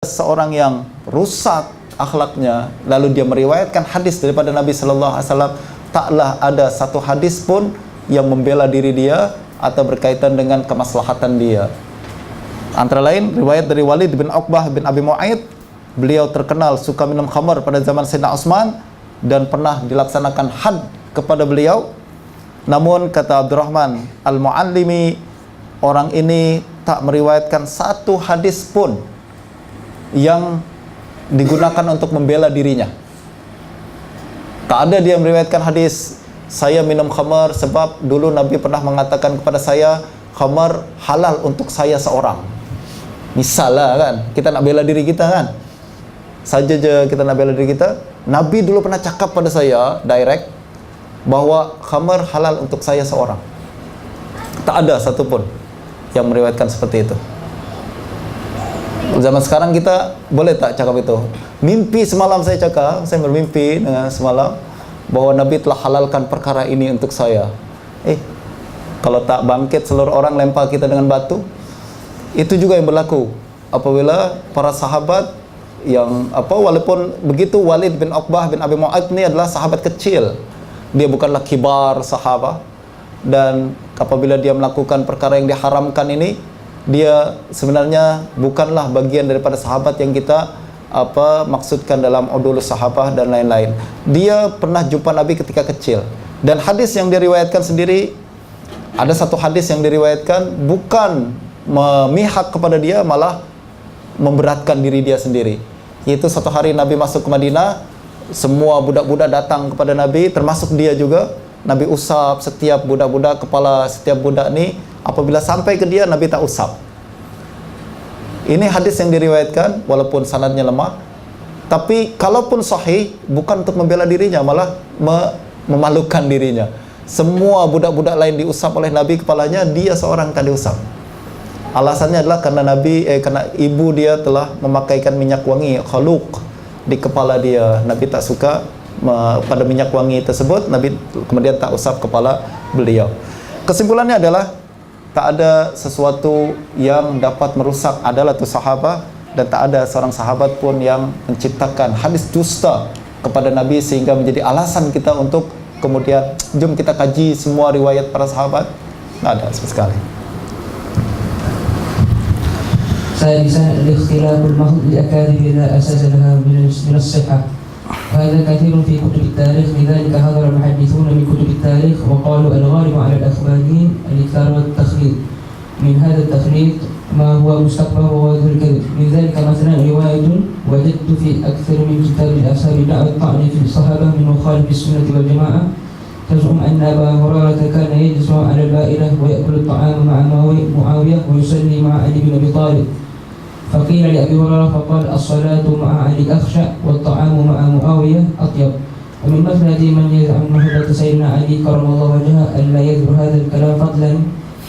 seorang yang rusak akhlaknya lalu dia meriwayatkan hadis daripada Nabi Sallallahu Alaihi Wasallam, taklah ada satu hadis pun yang membela diri dia atau berkaitan dengan kemaslahatan dia. Antara lain riwayat dari Walid bin Uqbah bin Abi Mu'aid, beliau terkenal suka minum khamar pada zaman Sayyidina Utsman dan pernah dilaksanakan had kepada beliau. Namun kata Abdurrahman Al-Muallimi, orang ini tak meriwayatkan satu hadis pun yang digunakan untuk membela dirinya. Tak ada dia meriwayatkan hadis, saya minum khamar sebab dulu Nabi pernah mengatakan kepada saya, khamar halal untuk saya seorang. Misalnya kan, kita nak bela diri kita kan, saja je kita nak bela diri kita. Nabi dulu pernah cakap pada saya direct bahwa khamar halal untuk saya seorang. Tak ada satupun yang meriwayatkan seperti itu. Zaman sekarang kita boleh tak cakap itu? Mimpi semalam saya cakap, saya bermimpi dengan semalam bahwa Nabi telah halalkan perkara ini untuk saya. Kalau tak bangkit seluruh orang lempar kita dengan batu. Itu juga yang berlaku apabila para sahabat yang walaupun begitu, Walid bin Uqbah bin Abi Mu'aid ini adalah sahabat kecil. Dia bukanlah kibar sahabat, dan apabila dia melakukan perkara yang diharamkan ini, dia sebenarnya bukanlah bagian daripada sahabat yang kita maksudkan dalam udulus sahabah dan lain-lain. Dia pernah jumpa Nabi ketika kecil, dan hadis yang diriwayatkan sendiri, ada satu hadis yang diriwayatkan bukan memihak kepada dia, malah memberatkan diri dia sendiri. Yaitu satu hari Nabi masuk ke Madinah, semua budak-budak datang kepada Nabi, termasuk dia juga. Nabi usap setiap budak-budak, kepala setiap budak ni. Apabila sampai ke dia, Nabi tak usap. Ini hadis yang diriwayatkan, walaupun sanadnya lemah, tapi kalaupun sahih, bukan untuk membela dirinya, malah memalukan dirinya. Semua budak-budak lain diusap oleh Nabi kepalanya, dia seorang tak diusap. Alasannya adalah karena karena ibu dia telah memakaikan minyak wangi khaluq di kepala dia. Nabi tak suka pada minyak wangi tersebut, Nabi kemudian tak usap kepala beliau. Kesimpulannya adalah tak ada sesuatu yang dapat merusak adalah tu sahabat, dan tak ada seorang sahabat pun yang menciptakan hadis dusta kepada Nabi sehingga menjadi alasan kita untuk kemudian jom kita kaji semua riwayat para sahabat. Tak ada sama sekali. ثالثا الاختلاف المحض لأكاذيب لا أساس لها من الصحة، وهذا كثير في كتب التاريخ. لذلك حذر المحدثون من كتب التاريخ وقالوا الغالب على الأخباريين الإكثار والتخليط. من هذا التخليط ما هو مستقبل وظاهر الكذب. من ذلك مثلا رواية وجدت في أكثر من كتاب الأصحاب دعوى الطعن في الصحابة من مخالف السنة والجماعة، تزعم أن أبا هريرة كان يجلس على البائلة ويأكل الطعام مع معاوية ويصلي مع علي بن أبي طالب. فقيل لأبي هريرة فقال الصلاة مع علي أخشى والطعام مع معاوية أطيب. ومن مثل من يزعم محبة سيدنا علي كرم الله وجهه ألا يذكر هذا الكلام فضلا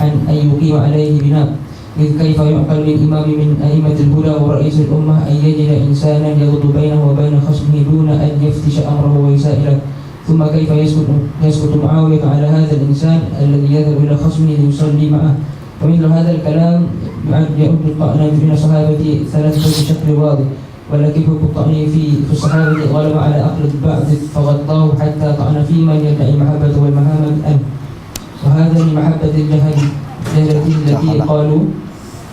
عن أن يقيم عليه بناء. إذ كيف يعقل للإمام من أئمة الهدى ورئيس الأمة أن يجد إنسانا يغدو بينه وبين خصمه دون أن يفتش أمره ويسائله؟ ثم كيف يسكت معاوية على هذا الإنسان الذي يذهب إلى خصمه ليصلي معه؟ ومثل هذا الكلام يعد الطعن بين الصحابة ثلاثة بشكل واضح، ولكن حكم الطعن في الصحابة غلب على عقل البعض فغطاه حتى طعن في من يدعي المحبة والمهامة عنه. وهذا لمحبة الجهل التي قالوا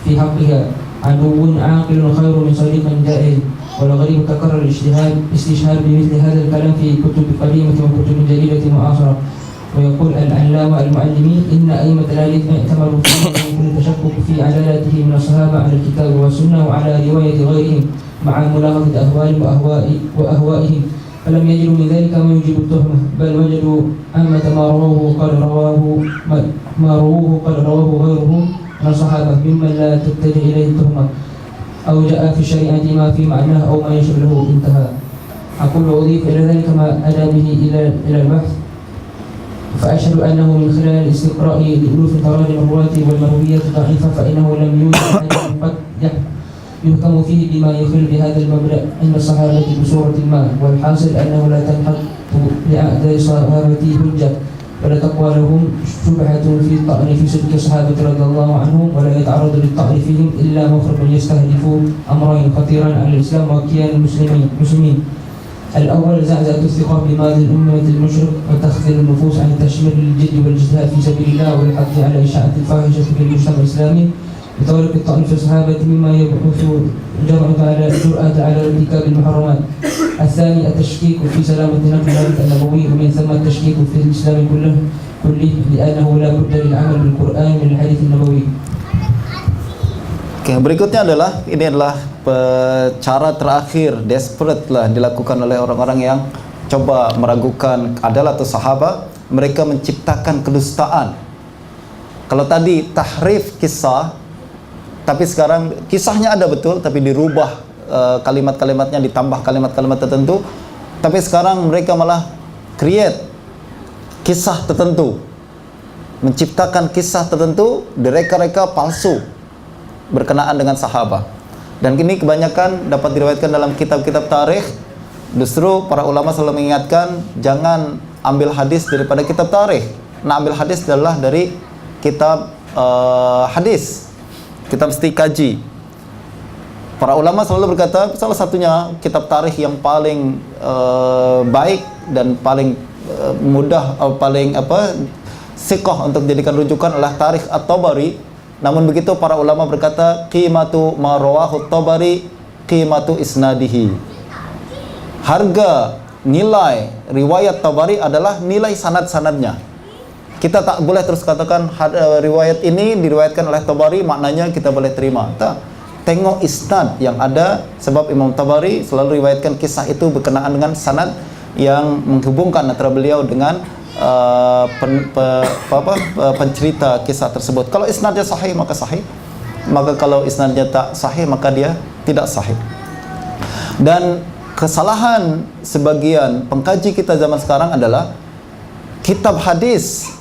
في حقها عدو عاقل خير من صديق جائر. والغريب تكرر الاستشهاد بمثل هذا الكلام في كتب قديمة وكتب جديدة معاصرة. ويقول العلامة المعلمي إن أئمة الحديث اعتمدوا في كل تشكك في عدالته من الصحابة على الكتاب والسنة وعلى رواية غيرهم مع ملاحظة أهوالهم وأهوائهم، فلم يجدوا من ذلك ما يجيب التهمة، بل وجدوا عامة ما رووه قد رواه غيرهم من الصحابة ممن لا تتجه إليه التهمة، أو جاء في الشريعة ما في معناه أو ما يشبهه. انتهى. أقول وأضيف إلى ذلك ما أدى به إلى البحث، فأشهد أنه من خلال الاستقراء لألوف تراجم الرواة والمرويات ضعيفة فإنه لم يوجد أحد قد يحكم فيه بما يخل بهذا المبدأ عند الصحابة بصورة ما، والحاصل أنه لا تنحط لأعداء الصحابة حجة ولا تقوى لهم شبهة في الطعن في صدق الصحابة رضي الله عنهم ولا يتعرض للطعن فيهم إلا مخرج يستهدف أمرين خطيرا على الإسلام وكيان المسلمين. الأول زعزعة الثقة بماضي الأمة المشرق وتخذيل النفوس عن التشمير للجد والاجتهاد في سبيل الله والحث على إشاعة الفاحشة في المجتمع الإسلامي بطريق الطعن في الصحابة مما يبعث جرأة على ارتكاب المحرمات. الثاني التشكيك في سلامة نقل الحديث النبوي ومن ثم التشكيك في الإسلام كله لأنه لا بد للعمل بالقرآن من الحديث النبوي. Oke, berikutnya ini adalah cara terakhir desperate lah dilakukan oleh orang-orang yang coba meragukan adalah atau sahabat. Mereka menciptakan kedustaan. Kalau tadi tahrif kisah, tapi sekarang kisahnya ada betul tapi dirubah kalimat-kalimatnya, ditambah kalimat-kalimat tertentu. Tapi sekarang mereka malah create kisah tertentu, menciptakan kisah tertentu, direka-reka palsu berkenaan dengan sahabat. Dan ini kebanyakan dapat diriwayatkan dalam kitab-kitab tarikh. Justru para ulama selalu mengingatkan jangan ambil hadis daripada kitab tarikh. Nah, ambil hadis adalah dari kitab hadis. Kita mesti kaji. Para ulama selalu berkata salah satunya kitab tarikh yang paling baik dan paling mudah paling siqah untuk dijadikan rujukan adalah Tarikh At-Tabari. Namun begitu para ulama berkata qimatu ma rawahu At-Tabari qimatu isnadihi. Harga nilai riwayat Tabari adalah nilai sanad-sanadnya. Kita tak boleh terus katakan riwayat ini diriwayatkan oleh Tabari maknanya kita boleh terima. Tak. Tengok isnad yang ada, sebab Imam Tabari selalu riwayatkan kisah itu berkenaan dengan sanad yang menghubungkan antara beliau dengan pencerita kisah tersebut. Kalau isnadnya sahih maka sahih, maka kalau isnadnya tak sahih maka dia tidak sahih. Dan kesalahan sebagian pengkaji kita zaman sekarang adalah kitab hadis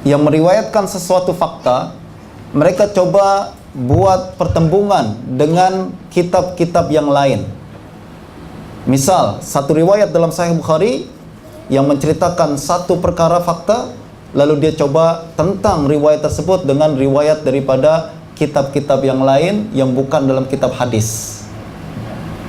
yang meriwayatkan sesuatu fakta, mereka coba buat pertembungan dengan kitab-kitab yang lain. Misal, satu riwayat dalam Sahih Bukhari yang menceritakan satu perkara fakta, lalu dia coba tentang riwayat tersebut dengan riwayat daripada kitab-kitab yang lain yang bukan dalam kitab hadis.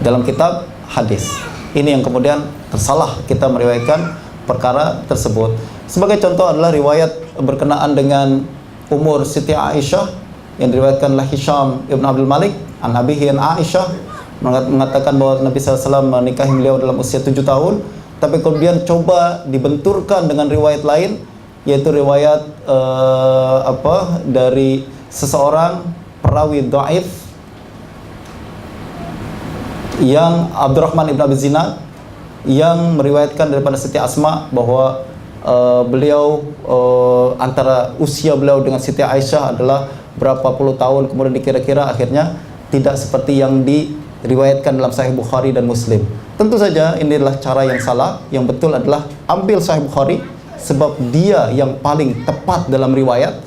Dalam kitab hadis. Ini yang kemudian tersalah kita meriwayatkan perkara tersebut. Sebagai contoh adalah riwayat berkenaan dengan umur Siti Aisyah yang diriwayatkan oleh Hisham Ibn Abdul Malik an Abihi an Aisyah, mengatakan bahwa Nabi SAW menikahi beliau dalam usia 7 tahun. Tapi kemudian coba dibenturkan dengan riwayat lain, yaitu riwayat dari seseorang perawi dhaif yang Abdurrahman ibn Abi Zinad yang meriwayatkan daripada Siti Asma bahwa beliau antara usia beliau dengan Siti Aisyah adalah berapa puluh tahun, kemudian dikira-kira akhirnya tidak seperti yang diriwayatkan dalam Sahih Bukhari dan Muslim. Tentu saja ini adalah cara yang salah. Yang betul adalah ambil Sahih Bukhari sebab dia yang paling tepat dalam riwayat,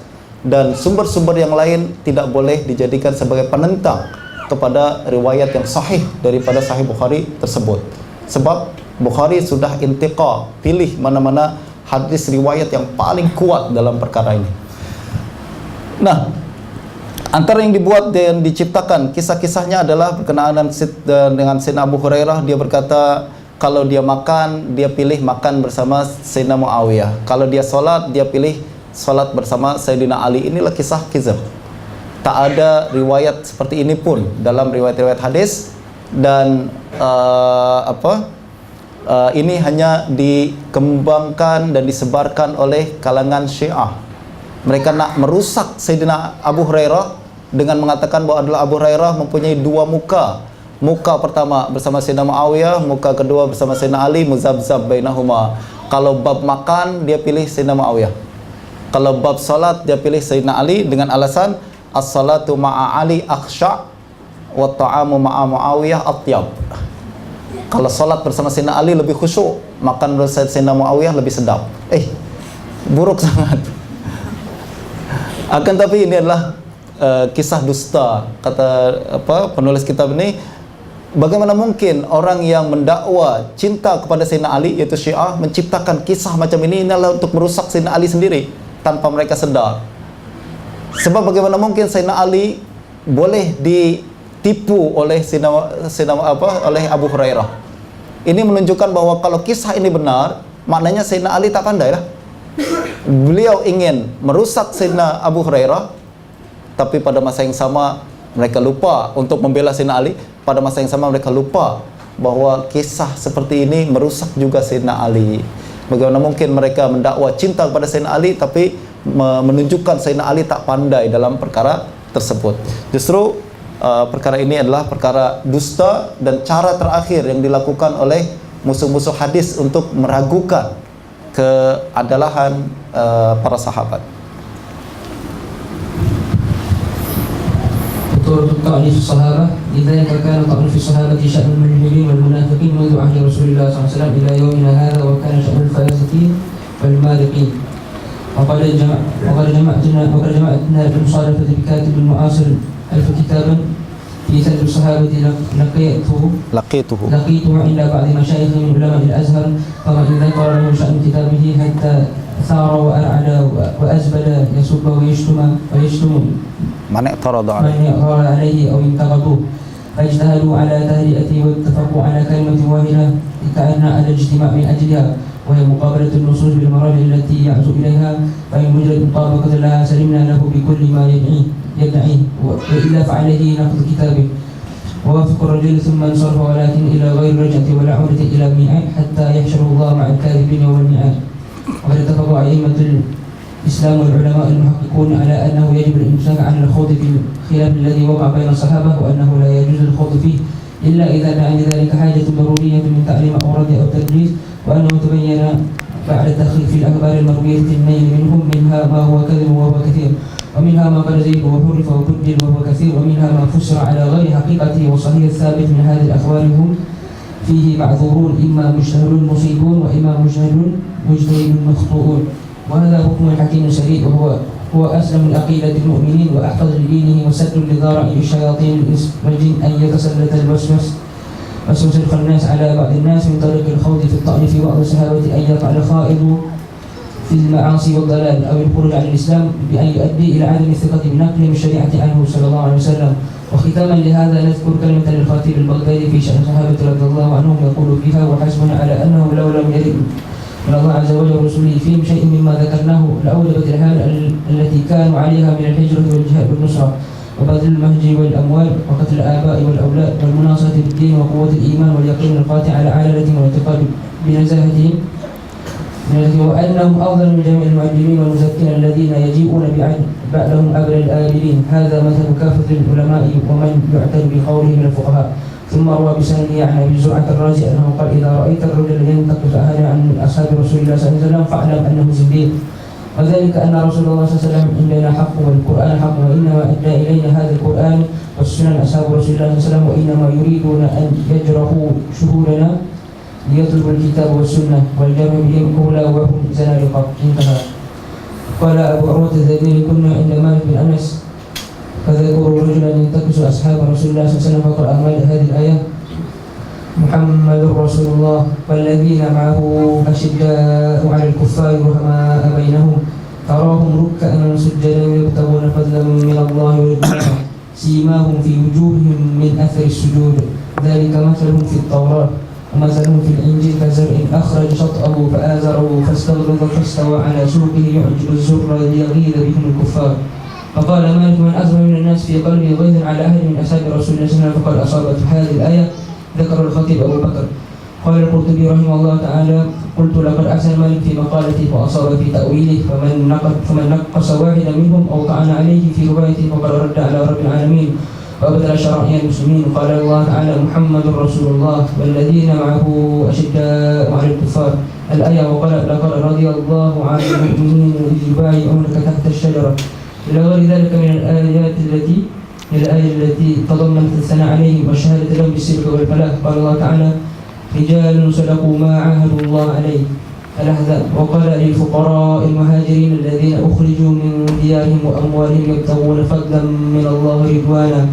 dan sumber-sumber yang lain tidak boleh dijadikan sebagai penentang kepada riwayat yang sahih daripada Sahih Bukhari tersebut. Sebab Bukhari sudah intiqa, pilih mana-mana hadis riwayat yang paling kuat dalam perkara ini. Nah, antara yang dibuat dan diciptakan kisah-kisahnya adalah berkenaan dengan Sayyidina Abu Hurairah. Dia berkata kalau dia makan, dia pilih makan bersama Sayyidina Muawiyah. Kalau dia solat, dia pilih solat bersama Sayyidina Ali. Inilah kisah kizab. Tak ada riwayat seperti ini pun dalam riwayat-riwayat hadis. Dan ini hanya dikembangkan dan disebarkan oleh kalangan Syiah. Mereka nak merusak Sayyidina Abu Hurairah dengan mengatakan bahwa adalah Abu Hurairah mempunyai dua muka. Muka pertama bersama Sayyidina Muawiyah, muka kedua bersama Sayyidina Ali, muzabzab bainahuma. Kalau bab makan, dia pilih Sayyidina Muawiyah. Kalau bab salat, dia pilih Sayyidina Ali dengan alasan as-salatu ma'a Ali akhsha' wa ta'amu ma'a Muawiyah atyab. Kalau salat bersama Sayyidina Ali lebih khusyuk, makan bersama Sayyidina Muawiyah lebih sedap. Buruk sangat. Akan tapi ini adalah kisah dusta. Kata penulis kitab ini, bagaimana mungkin orang yang mendakwa cinta kepada Sayyidina Ali, yaitu Syiah, menciptakan kisah macam ini adalah untuk merusak Sayyidina Ali sendiri tanpa mereka sedar. Sebab bagaimana mungkin Sayyidina Ali boleh ditipu oleh oleh Abu Hurairah. Ini menunjukkan bahwa kalau kisah ini benar, maknanya Sayyidina Ali tak pandai lah. Beliau ingin merusak Sayyidina Abu Hurairah, tapi pada masa yang sama mereka lupa untuk membela Sayyidina Ali. Pada masa yang sama mereka lupa bahwa kisah seperti ini merusak juga Sayyidina Ali. Bagaimana mungkin mereka mendakwa cinta kepada Sayyidina Ali tapi menunjukkan Sayyidina Ali tak pandai dalam perkara tersebut. Justru perkara ini adalah perkara dusta dan cara terakhir yang dilakukan oleh musuh-musuh hadis untuk meragukan keadalan para sahabat. طرق الطعن في الصحابة. لذلك كان الطعن في الصحابة شأن المجرمين والمنافقين منذ عهد رسول الله صلى الله عليه وسلم إلى يومنا هذا، وكان شأن الفاسقين والمالقين. وقد جمعتنا المصادفة بكاتب المعاصر ألف كتابا في سلب الصحابة لقيته عند بعض مشايخ من علماء الأزهر، فما إن ذكر له شأن كتابه حتى ثار وأرعد وأزبل يسب ويشتم من اعترض عليه أو انتقدوه، فاجتهدوا على تهدئته واتفقوا على كلمة واحدة اتعنا على الاجتماع من أجلها، وهي مقابلة النصوص بالمراجع التي يعزو إليها، فإن وجدت مطابقة لها سلمنا له بكل ما يدعيه، وإلا فعليه نقض كتابه ووافق الرجل ثم انصرف، ولكن إلى غير رجعة ولا عودة إلى الميعاد حتى يحشر الله مع الكاذبين يوم الميعاد. وقد اتفق أئمة الإسلام والعلماء المحققون على أنه يجب الإمساك عن الخوض في الخلاف الذي وقع بين الصحابة، وأنه لا يجوز الخوض فيه إلا إذا كان لذلك حاجة ضرورية من تعليم أو رد أو تدريس، وأنه تبين بعد التدخل في الأخبار المروية النيل منهم منها ما هو كذب وهو كثير، ومنها ما قد زيد وحرف وبدل وهو كثير، ومنها ما فسر على غير حقيقته وصحيح الثابت من هذه الأخبار هم فيه معذورون، إما مجتهد مصيبون وإما مجتهد مخطئون. وهذا حكم الحكيم السديد، وهو أسلم العقيدة المؤمنين وأحفظ لدينه وسد لذرائع الشياطين الإنس والجن أن يتسلط الوسوسة الخناس على بعض الناس من طريق الخوض في الطعن في بعض الصحابة، أن يقع الخائض في المعاصي والضلال أو الخروج عن الإسلام بأن يؤدي إلى عدم الثقة بنقلهم الشريعة عنه صلى الله عليه وسلم. وختاما لهذا نذكر كلمة للخطيب البغدادي في شأن الصحابة رضي الله عنهم، يقول فيها: وحسبنا على أنه لو لم يرد من الله عز وجل ورسوله فيهم شيء مما ذكرناه لأوجبت الحال التي كانوا عليها من الهجرة والجهاد والنصرة وبذل المهج والأموال وقتل الآباء والأولاد والمناصرة بالدين وقوة الإيمان واليقين القاطع على عدالتهم والاعتقاد بنزاهتهم، وأنهم أفضل من جميع المعلمين والمزكين الذين يجيئون بعدهم أبرى الآبرين. هذا مثل كافة العلماء ومن يعتد بقوله من الفقهاء. ثم روى بسنده عن أبي زرعة الرازي أنه قال: إذا رأيت الرجل ينتقص أحدا عن أصحاب رسول الله صلى الله عليه وسلم فاعلم أنه زنديق، وذلك أن رسول الله صلى الله عليه وسلم عندنا حق والقرآن حق، وإنما أدى إلينا هذا القرآن والسنن أصحاب رسول الله صلى الله عليه وسلم، وإنما يريدون أن يجرحوا شهورنا ليطلبوا الكتاب والسنة والجرح بهم أولى وهم زنادقة. انتهى. قال أبو عروة الذين كنا عند مالك بن أنس فذكروا رجلا ينتقص أصحاب رسول الله صلى الله عليه وسلم، فقال أمال هذه الآية: محمد رسول الله والذين معه أشداء على الكفار رحماء بينهم تراهم ركعا سجدا يبتغون فضلا من الله ورضوانا سيماهم في وجوههم من أثر السجود ذلك مثلهم في التوراة ومثلهم في الإنجيل كزرع أخرج شطأه فآزره فاستغلظ فاستوى على سوقه يعجب الزر ليغيظ بهم الكفار. فقال مالك: من أظلم من الناس في قلبه غيظ على أحد من أصحاب رسول الله صلى الله عليه وسلم فقد أصابت هذه الآية. ذكر الخطيب أبو بكر. قال القرطبي رحمه الله تعالى: قلت لقد أحسن مالك في مقالته وأصاب في تأويله، فمن نقص واحدا منهم أو طعن عليه في روايته فقد رد على رب العالمين وأبدل شرائع المسلمين. قال الله تعالى: محمد رسول الله والذين معه أشداء على الكفار الآية. وقال: لقد رضي الله عن المؤمنين إذ يبايعونك تحت الشجرة، إلى غير ذلك من الآية التي تضمنت الثناء عليهم والشهادة لهم بالصدق والفلاح. قال الله تعالى: رجال صدقوا ما عاهدوا الله عليه الأحزاب. وقال: للفقراء المهاجرين الذين أخرجوا من ديارهم وأموالهم يبتغون فضلا من الله ورضوانا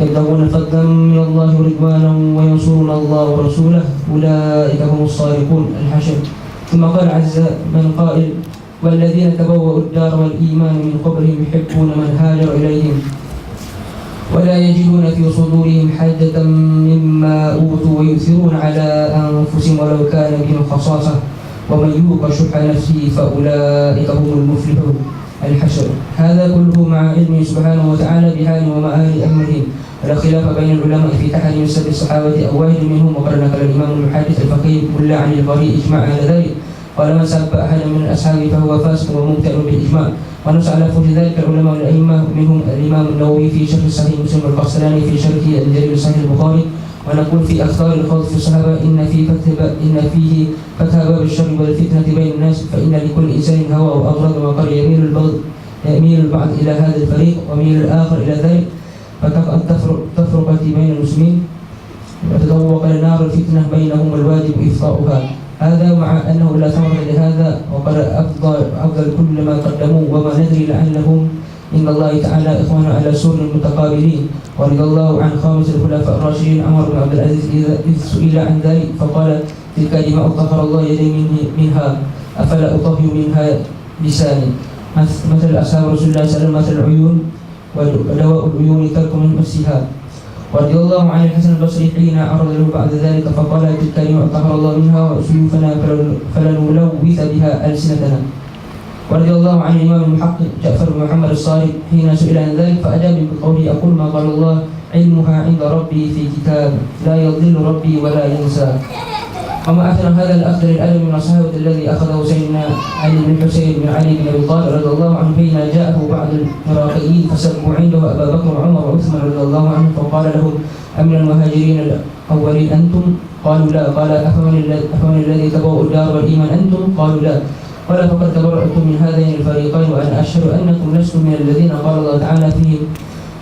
يبتغون فضلا من الله ورضوانا وينصرون الله ورسوله أولئك هم الصادقون. الحشر. ثم قال عز من قائل: والذين تبوأوا الدار والإيمان من قبلهم يحبون من هاجر إليهم ولا يجدون في صدورهم حاجة مما أوتوا ويؤثرون على أنفسهم ولو كان بهم خصاصة ومن يوق شح نفسه فأولئك هم المفلحون. الحشر. هذا كله مع علمه سبحانه وتعالى بحال ومآل أمرهم، ولا خلاف بين العلماء في تحريم سب الصحابة أو واحد منهم، وقد نقل الإمام المحدث الفقيه ملا عن البريء إجماع على ذلك، قال: من سب أحدا من الأصحاب فهو فاسق ومبتدع بالإجماع. ونص على فوج ذلك العلماء والأئمة، منهم الإمام النووي في شرح صحيح مسلم، والقسطلاني في شرحه الجليل صحيح البخاري. ونقول في أخطار الخوض في الصحابة إن فيه فتح باب الشر والفتنة بين الناس، فإن لكل إنسان هوى وأغراض وقد يميل البعض إلى هذا الفريق ويميل الآخر إلى ذلك، فقد تفرقة بين المسلمين وتذوق نار الفتنة بينهم والواجب إفضاؤها. هذا مع أنه لا ثمرة لهذا، وقد أفضل كل ما قدموا، وما ندري لعلهم إن الله تعالى إخوانا على سور متقابلين. ورضي الله عن خامس الخلفاء الراشدين عمر بن عبد العزيز إذ سئل عن ذلك فقال: تلك دماء طهر الله يدي منها أفلا أطهر منها لساني. مثل أصحاب رسول الله صلى الله عليه وسلم مثل العيون، ودواء العيون ترك من نفسها. ورضي الله عن الحسن البصري حين عرض له بعد ذلك فقال: تلك دماء طهر الله منها وسيوفنا فلنلوث بها ألسنتنا. ورضي الله عن الإمام المحقق جعفر بن محمد الصادق حين سئل عن ذلك فأجاب بقوله: أقول ما قال الله علمها عند ربي في كتاب لا يضل ربي ولا ينسى. وما أثر هذا الأخذ للأدب من الصحابة الذي أخذه سيدنا علي بن حسين بن علي بن أبي طالب رضي الله عنه حين جاءه بعض العراقيين فسبوا عنده أبا بكر وعمر وعثمان رضي الله عنهم، فقال لهم: أمن المهاجرين الأولين أنتم؟ قالوا لا. قال: أفمن الذي تبوأ الدار والإيمان أنتم؟ قالوا لا. قال: فقد تبرأتم من هذين الفريقين، وأنا أشهد أنكم لستم من الذين قال الله تعالى فيهم: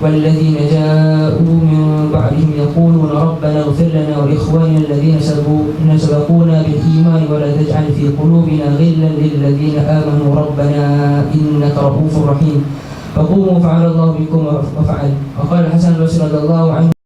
والذين جاءوا من بعدهم يقولون ربنا اغفر لنا ولإخواننا الذين سبقونا بالإيمان ولا تجعل في قلوبنا غلا للذين آمنوا ربنا إنك رؤوف رحيم. فقوموا فعل الله بكم وفعل. وقال الحسن البصري رضي الله عنه: